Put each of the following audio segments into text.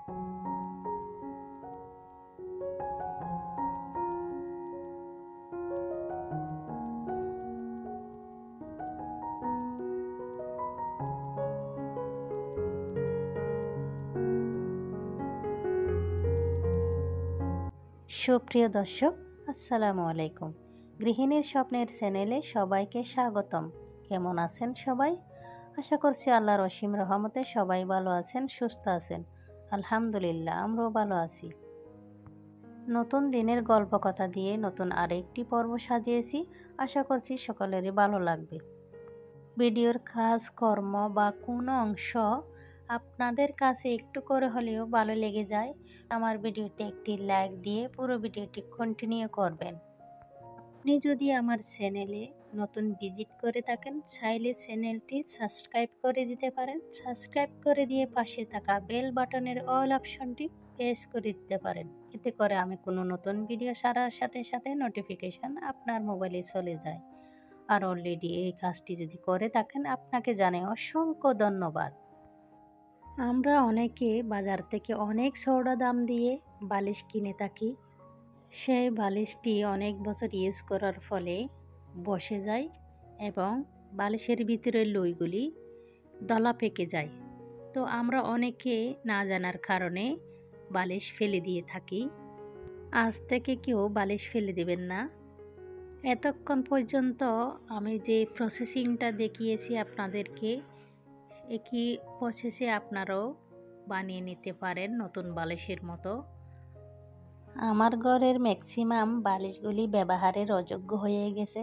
সুপ্রিয় দর্শক, আসসালামু আলাইকুম। গৃহিণীর স্বপ্নের চ্যানেলে সবাইকে স্বাগতম। কেমন আছেন সবাই? আশা করছি আল্লাহর অসীম রহমতে সবাই ভালো আছেন, সুস্থ আছেন। আলহামদুলিল্লাহ, আমরাও ভালো আছি। নতুন দিনের গল্প কথা দিয়ে নতুন আরেকটি পর্ব সাজিয়েছি। আশা করছি সকলেরই ভালো লাগবে। ভিডিওর কাজকর্ম বা কোনো অংশ আপনাদের কাছে একটু করে হলেও ভালো লেগে যায়, আমার ভিডিওতে একটি লাইক দিয়ে পুরো ভিডিওটি কন্টিনিউ করবেন। আপনি যদি আমার চ্যানেলে নতুন ভিজিট করে থাকেন, চাইলে চ্যানেলটি সাবস্ক্রাইব করে দিতে পারেন। সাবস্ক্রাইব করে দিয়ে পাশে থাকা বেল বাটনের অল অপশনটি প্রেস করে দিতে পারেন। এতে করে আমি কোনো নতুন ভিডিও ছাড়ার সাথে সাথে নোটিফিকেশান আপনার মোবাইলে চলে যায়। আর অলরেডি এই কাজটি যদি করে থাকেন, আপনাকে জানাই অসংখ্য ধন্যবাদ। আমরা অনেকে বাজার থেকে অনেক চওড়া দাম দিয়ে বালিশ কিনে থাকি। সেই বালিশটি অনেক বছর ইউজ করার ফলে বসে যায় এবং বালিশের ভিতরে লইগুলি দলা পেকে যায়। তো আমরা অনেকে না জানার কারণে বালিশ ফেলে দিয়ে থাকি। আজ থেকে কেউ বালিশ ফেলে দেবেন না। এতক্ষণ পর্যন্ত আমি যে প্রসেসিংটা দেখিয়েছি আপনাদেরকে, একই প্রসেসে আপনারাও বানিয়ে নিতে পারেন নতুন বালিশের মতো। আমার ঘরের ম্যাক্সিমাম বালিশগুলি ব্যবহারের অযোগ্য হয়ে গেছে,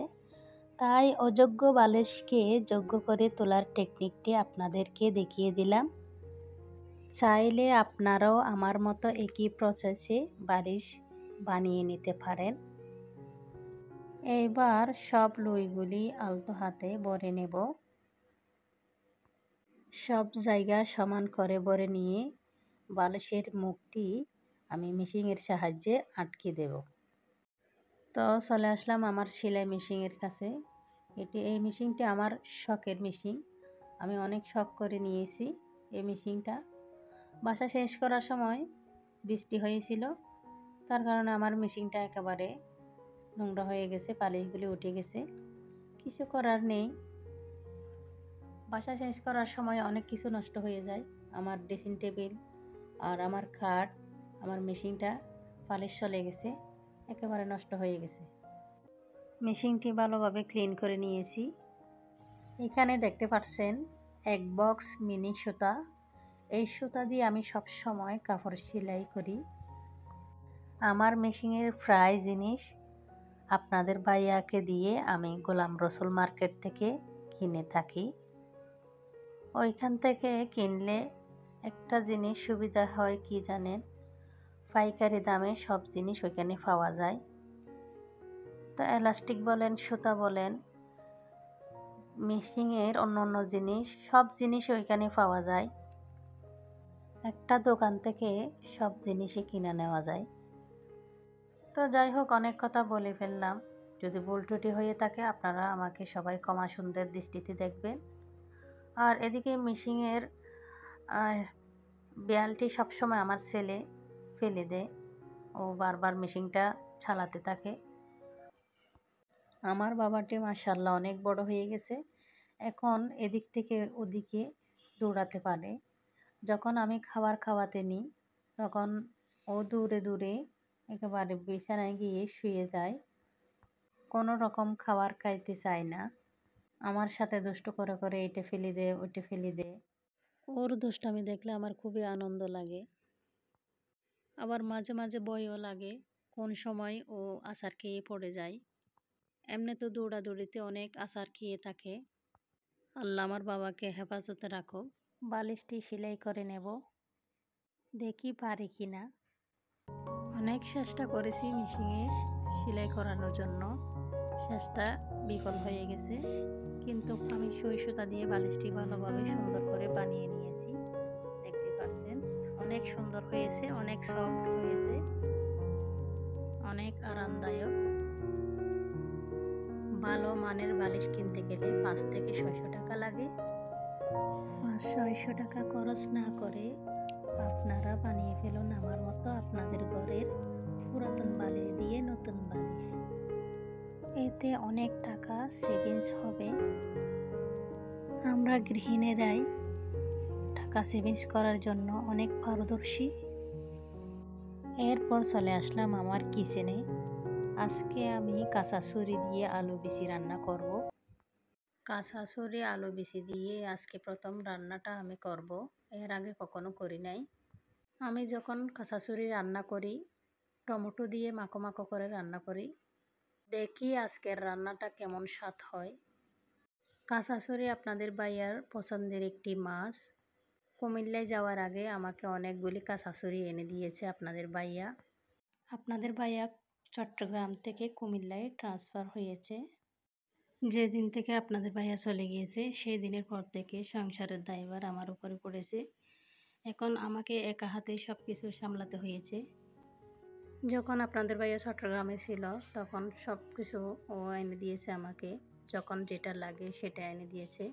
তাই অযোগ্য বালিশকে যোগ্য করে তোলার টেকনিকটি আপনাদেরকে দেখিয়ে দিলাম। চাইলে আপনারাও আমার মতো একই প্রসেসে বালিশ বানিয়ে নিতে পারেন। এইবার সব লইগুলি আলতো হাতে ভরে নেব। সব জায়গা সমান করে ভরে নিয়ে বালিশের মুখটি আমি মেশিনের সাহায্যে আটকে দেব। তো চলে আসলাম আমার সেলাই মেশিনের কাছে। এই মেশিনটি আমার শখের মেশিন। আমি অনেক শখ করে নিয়েছি এই মেশিনটা। বাসা শেষ করার সময় বৃষ্টি হয়েছিল, তার কারণে আমার মেশিনটা একেবারে নোংরা হয়ে গেছে, পালিশগুলি উঠে গেছে। কিছু করার নেই, বাসা শেষ করার সময় অনেক কিছু নষ্ট হয়ে যায়। আমার ড্রেসিং টেবিল আর আমার খাট, আমার মেশিনটা পালিশ চলে গেছে, একেবারে নষ্ট হয়ে গেছে। মেশিনটি ভালোভাবে ক্লিন করে নিয়েছি। এখানে দেখতে পাচ্ছেন এক বক্স মিনি সুতা। এই সুতা দিয়ে আমি সব সময় কাপড় সেলাই করি। আমার মেশিনের প্রায় জিনিস আপনাদের ভাইয়াকে দিয়ে আমি গোলাম রসুল মার্কেট থেকে কিনে থাকি। ওইখান থেকে কিনলে একটা জিনিস সুবিধা হয় কি জানেন, পাইকারি দামে সব জিনিস ওইখানে পাওয়া যায়। তো এলাস্টিক বলেন, সুতা বলেন, মেশিনের অন্য জিনিস, সব জিনিস ওইখানে পাওয়া যায়। একটা দোকান থেকে সব জিনিসই কিনে নেওয়া যায়। তো যাই হোক, অনেক কথা বলে ফেললাম। যদি ভুল ত্রুটি হয়ে থাকে আপনারা আমাকে সবাই ক্ষমা সুন্দর দৃষ্টিতে দেখবেন। আর এদিকে মেশিনের বিড়ালটি সবসময় আমার ছেলে ফেলে দেয়, ও বারবার মেশিনটা চালাতে থাকে। আমার বাবাটি মাশাআল্লাহ অনেক বড় হয়ে গেছে, এখন এদিক থেকে ওদিকে দৌড়াতে পারে। যখন আমি খাবার খাওয়াতে নিই তখন ও দূরে দূরে একেবারে বিছানায় গিয়ে শুয়ে যায়, কোনো রকম খাবার খাইতে চায় না। আমার সাথে দুষ্ট করে করে এটা ফেলে দে ওইটা ফেলে দে। ওর দুষ্টামি দেখলে আমার খুবই আনন্দ লাগে, আবার মাঝে মাঝে ভয়ও লাগে কোন সময় ও আছাড় খেয়ে পড়ে যায়। এমনি তো দৌড়াদৌড়িতে অনেক আছাড় খেয়ে থাকে। আল্লাহ আমার বাবাকে হেফাজতে রাখো। বালিশটি সেলাই করে নেব, দেখি পারি কি না। অনেক চেষ্টা করেছি মেশিনে সেলাই করানোর জন্য, চেষ্টা বিফল হয়ে গেছে, কিন্তু আমি সুই সুতা দিয়ে বালিশটি ভালোভাবে সুন্দর করে বানিয়ে নিয়েছি। দেখতে পাচ্ছেন অনেক সুন্দর হয়েছে, অনেক সফট হয়েছে, অনেক আরামদায়ক। ভালো মানের বালিশ কিনতে গেলে 5 থেকে 600 টাকা লাগে। 500-600 টাকা খরচ না করে আপনারা বানিয়ে ফেলুন আমার মতো আপনাদের ঘরের পুরাতন বালিশ দিয়ে নতুন বালিশ। এতে অনেক টাকা সেভিংস হবে। আমরা গৃহিণীরাই টাকা সেভিংস করার জন্য অনেক পারদর্শী। এরপর চলে আসলাম আমার কিচেনে। আজকে আমি কাঁচা ছুরি দিয়ে আলু বিচি রান্না করব। কাঁচা ছুরি আলু বিচি দিয়ে আজকে প্রথম রান্নাটা আমি করব। এর আগে কখনো করি নাই। আমি যখন কাঁচা ছুরি রান্না করি টমেটো দিয়ে মাখো মাখো করে রান্না করি। দেখি আজকের রান্নাটা কেমন স্বাদ হয়। কাঁচা ছুরি আপনাদের ভাইয়ার পছন্দের একটি মাছ। কুমিল্লায় যাওয়ার আগে আমাকে অনেকগুলি কাঁচা ছুরি এনে দিয়েছে আপনাদের ভাইয়া। আপনাদের ভাইয়া চট্টগ্রাম থেকে কুমিল্লায় ট্রান্সফার হয়েছে। যেদিন থেকে আপনাদের ভাইয়া চলে গিয়েছে সেই দিনের পর থেকে সংসারের দায়ভার আমার উপরে পড়েছে। এখন আমাকে একা হাতেই সব কিছু সামলাতে হয়েছে। যখন আপনাদের ভাইয়া চট্টগ্রামে ছিল তখন সব কিছু ও এনে দিয়েছে আমাকে। যখন যেটা লাগে সেটা এনে দিয়েছে।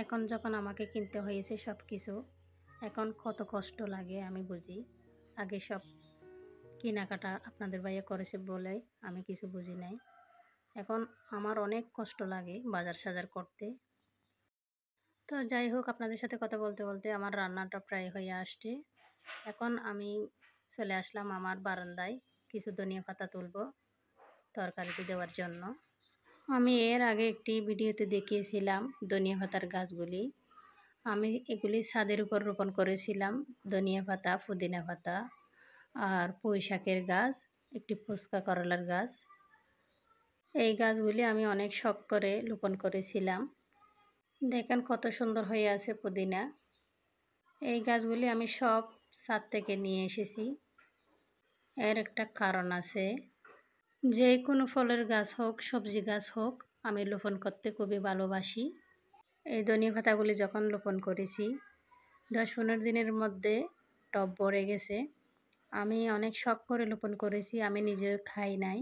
এখন যখন আমাকে কিনতে হয়েছে সব কিছু, এখন কত কষ্ট লাগে আমি বুঝি। আগে সব কেনাকাটা আপনাদের ভাইয়া করেছে বলে আমি কিছু বুঝি নাই। এখন আমার অনেক কষ্ট লাগে বাজার সাজার করতে। তো যাই হোক, আপনাদের সাথে কথা বলতে বলতে আমার রান্নাটা প্রায় হয়ে আসছে। এখন আমি চলে আসলাম আমার বারান্দায় কিছু ধনিয়া পাতা তুলব তরকারিতে দেওয়ার জন্য। আমি এর আগে একটি ভিডিওতে দেখিয়েছিলাম ধনিয়া পাতার গাছগুলি। আমি এগুলি ছাদের উপর রোপণ করেছিলাম। ধনিয়া পাতা, পুদিনা পাতা আর পুঁই শাকের গাছ, একটি ফুচকা করলার গাছ। এই গাছগুলি আমি অনেক শখ করে রোপণ করেছিলাম। দেখেন কত সুন্দর হয়ে আছে পুদিনা। এই গাছগুলি আমি সব ছাদ থেকে নিয়ে এসেছি। এর একটা কারণ আছে। যে কোনো ফলের গাছ হোক, সবজি গাছ হোক, আমি রোপণ করতে খুবই ভালোবাসি। এই ধনিয়া পাতাগুলি যখন রোপণ করেছি 10-15 দিনের মধ্যে টব ভরে গেছে। আমি অনেক শখ করে রোপণ করেছি, আমি নিজেও খাই নাই।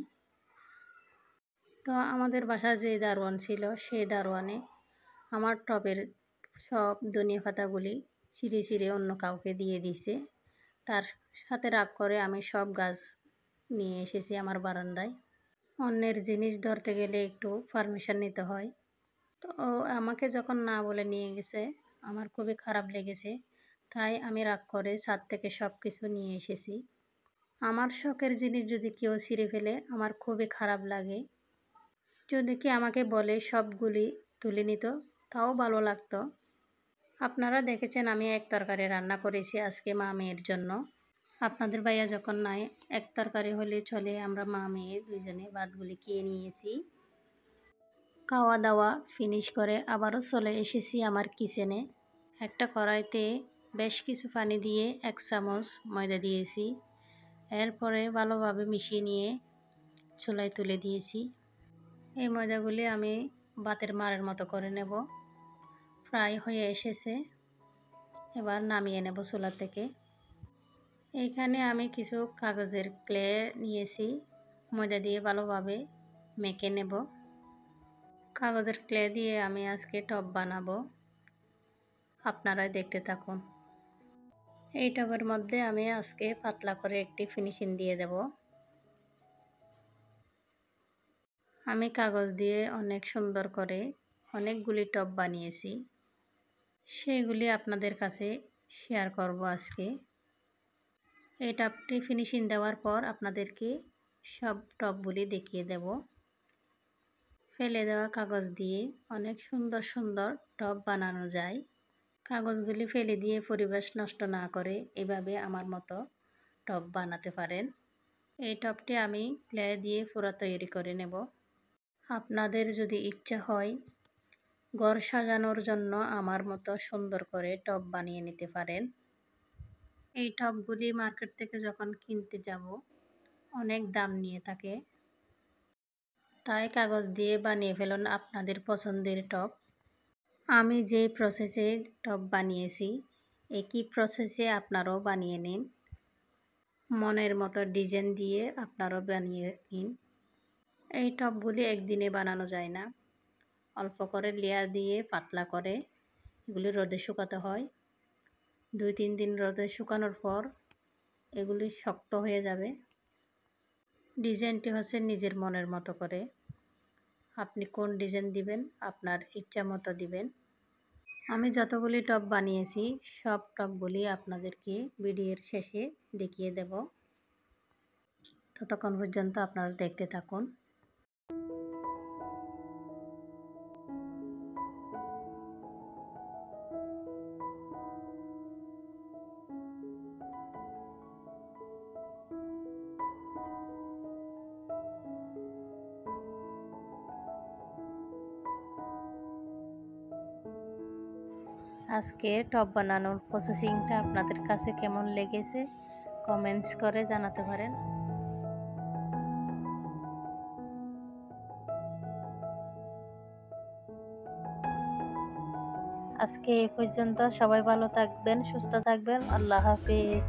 তো আমাদের বাসায় যে দারোয়ান ছিল সেই দারোয়ানে আমার টবের সব ধনিয়া পাতাগুলি ছিঁড়ে ছিঁড়ে অন্য কাউকে দিয়ে দিয়েছে। তার সাথে রাগ করে আমি সব গাছ নিয়ে এসেছি আমার বারান্দায়। অন্যের জিনিস ধরতে গেলে একটু পারমিশন নিতে হয়। তো আমাকে যখন না বলে নিয়ে গেছে আমার খুবই খারাপ লেগেছে। তাই আমি রাগ করে ছাদ থেকে সব কিছু নিয়ে এসেছি। আমার শখের জিনিস যদি কেউ ছিঁড়ে ফেলে আমার খুবই খারাপ লাগে। যদি কি আমাকে বলে সবগুলি তুলে নিত তাও ভালো লাগতো। আপনারা দেখেছেন আমি এক তরকারি রান্না করেছি আজকে মা মেয়ের জন্য। আপনাদের ভাইয়া যখন নাই, এক তরকারি হলে চলে, আমরা মা মেয়ে দুইজনে ভাতগুলি খেয়ে নিয়েছি। খাওয়া দাওয়া ফিনিশ করে আবারও চলে এসেছি আমার কিচেনে। একটা কড়াইতে বেশ কিছু পানি দিয়ে 1 চামচ ময়দা দিয়েছি। এরপরে ভালোভাবে মিশিয়ে নিয়ে চুলায় তুলে দিয়েছি। এই ময়দাগুলি আমি ভাতের মাড়ের মতো করে নেব। ফ্রাই হয়ে এসেছে, এবার নামিয়ে নেব চুলা থেকে। এইখানে আমি কিছু কাগজের ক্লে নিয়েছি, ময়দা দিয়ে ভালোভাবে মেখে নেব। কাগজের ক্লে দিয়ে আমি আজকে টব বানাবো, আপনারা দেখতে থাকুন। এই টবের মধ্যে আমি আজকে পাতলা করে একটি ফিনিশিং দিয়ে দেব। আমি কাগজ দিয়ে অনেক সুন্দর করে অনেকগুলি টব বানিয়েছি, সেগুলি আপনাদের কাছে শেয়ার করব আজকে। এই টবটি ফিনিশিং দেওয়ার পর আপনাদেরকে সব টবগুলি দেখিয়ে দেব। ফেলে দেওয়া কাগজ দিয়ে অনেক সুন্দর সুন্দর টব বানানো যায়। কাগজগুলি ফেলে দিয়ে পরিবেশ নষ্ট না করে এভাবে আমার মতো টব বানাতে পারেন। এই টবটি আমি ক্লে দিয়ে পুরো তৈরি করে নেব। আপনাদের যদি ইচ্ছা হয় ঘর সাজানোর জন্য আমার মতো সুন্দর করে টব বানিয়ে নিতে পারেন। এই টবগুলি মার্কেট থেকে যখন কিনতে যাব অনেক দাম নিয়ে থাকে। তাই কাগজ দিয়ে বানিয়ে ফেলুন আপনাদের পছন্দের টব। আমি যে প্রসেসে টব বানিয়েছি একই প্রসেসে আপনারাও বানিয়ে নিন। মনের মতো ডিজাইন দিয়ে আপনারাও বানিয়ে নিন। এই টবগুলি একদিনে বানানো যায় না, অল্প করে লেয়ার দিয়ে পাতলা করে এগুলি রোদে শুকাতে হয়। 2-3 দিন রোদে শুকানোর পর এগুলি শক্ত হয়ে যাবে। ডিজাইনটি হচ্ছে নিজের মনের মতো করে, আপনি কোন ডিজাইন দিবেন আপনার ইচ্ছা মতো দিবেন। আমি যতগুলি টব বানিয়েছি সব টবগুলি আপনাদেরকে ভিডিওর শেষে দেখিয়ে দেব, ততক্ষণ পর্যন্ত আপনারা দেখতে থাকুন। আজকে টব বানানোর প্রসেসিংটা আপনাদের কাছে কেমন লেগেছে কমেন্টস করে জানাতে পারেন। আজকে এই পর্যন্ত, সবাই ভালো থাকবেন, সুস্থ থাকবেন। আল্লাহ হাফেজ।